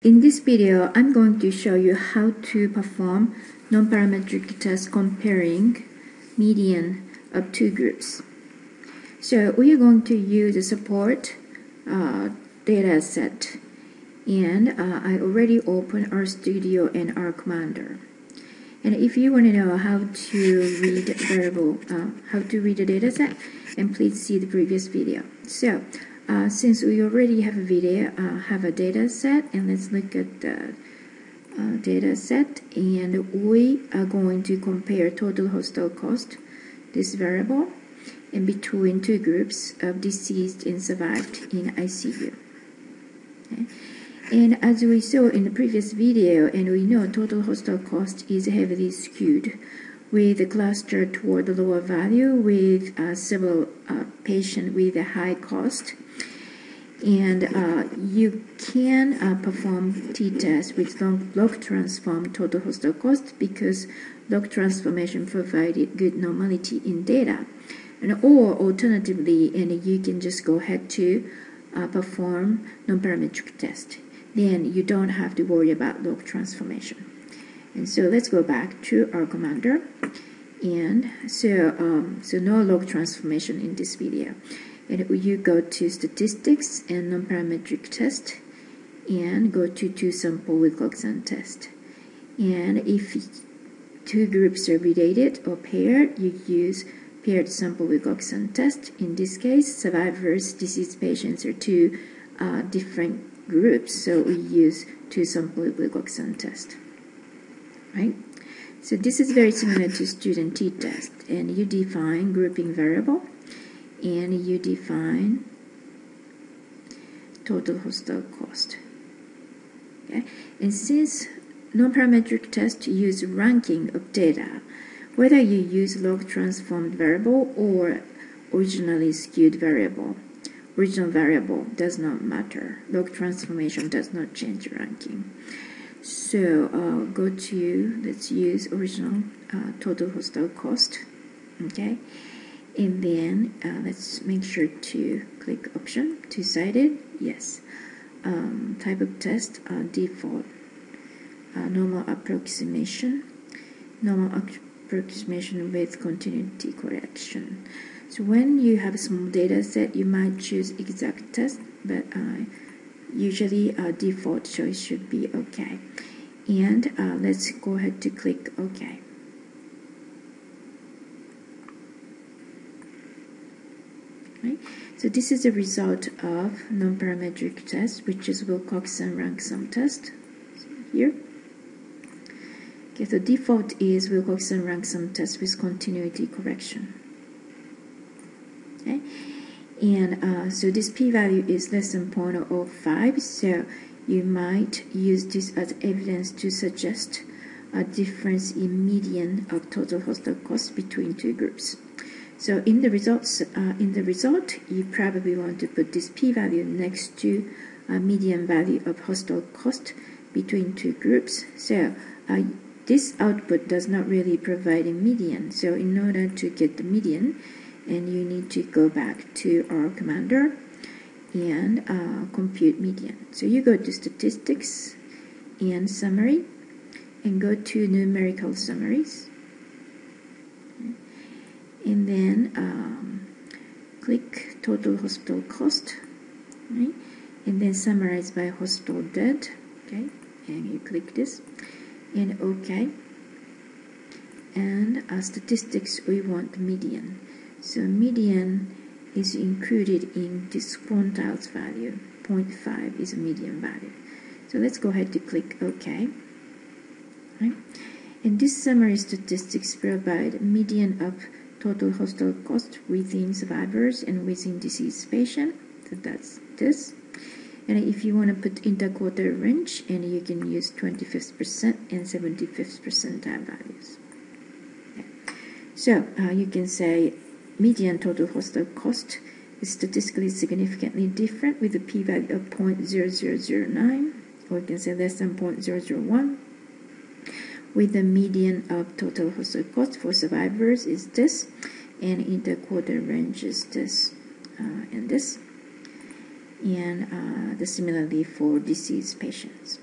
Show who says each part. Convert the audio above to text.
Speaker 1: In this video, I'm going to show you how to perform non-parametric test comparing median of two groups. So we are going to use a support data set, and I already opened RStudio and RCommander. And if you want to know how to read how to read a data set, and please see the previous video. So since we already have a video, have a data set, and let's look at the data set, and we are going to compare total hostel cost, this variable, and between two groups of deceased and survived in ICU. Okay. And as we saw in the previous video, and we know total hostel cost is heavily skewed with a cluster toward the lower value with several patients with a high cost. And you can perform t-test with log transform total hostel cost because log transformation provided good normality in data. And or alternatively, and you can just go ahead to perform non-parametric test. Then you don't have to worry about log transformation. And so let's go back to our commander. And so no log transformation in this video. And you go to statistics and non-parametric test, and go to two-sample Wilcoxon test. And if two groups are related or paired, you use paired sample Wilcoxon test. In this case, survivors, deceased patients are two different groups, so we use two-sample Wilcoxon test. Right? So this is very similar to student t-test, and you define grouping variable, and you define total hostel cost. Okay? And since non-parametric tests use ranking of data, whether you use log transformed variable or originally skewed variable, original variable does not matter. Log transformation does not change ranking. So let's use original total hostel cost. Okay. And then let's make sure to click option, two-sided, yes. Type of test, default, normal approximation with continuity correction. So when you have a small data set, you might choose exact test, but usually default choice should be okay. And let's go ahead to click OK. Right? So this is the result of non-parametric test, which is Wilcoxon rank sum test. So here. Okay, so default is Wilcoxon rank sum test with continuity correction. Okay, and so this p-value is less than 0.05. So you might use this as evidence to suggest a difference in median of total hostel cost between two groups. So in the result, you probably want to put this p-value next to a median value of hostel cost between two groups. So this output does not really provide a median. So in order to get the median, and you need to go back to our commander and compute median. So you go to statistics and summary, and go to numerical summaries. And then click total hostel cost, right? And then summarize by hostel dead, okay? And you click this, and OK. And statistics, we want median. So median is included in this quantiles value. 0.5 is a median value. So let's go ahead to click OK. Right? And this summary statistics provide median of total hostel cost within survivors and within deceased patient. So that's this. And if you want to put interquartile range, and you can use 25th percent and 75th percentile values. Okay. So you can say median total hostel cost is statistically significantly different with a p-value of 0.0009, or you can say less than 0.001. With the median of total hostel cost for survivors is this, and interquartile range is this and this. and similarly for deceased patients.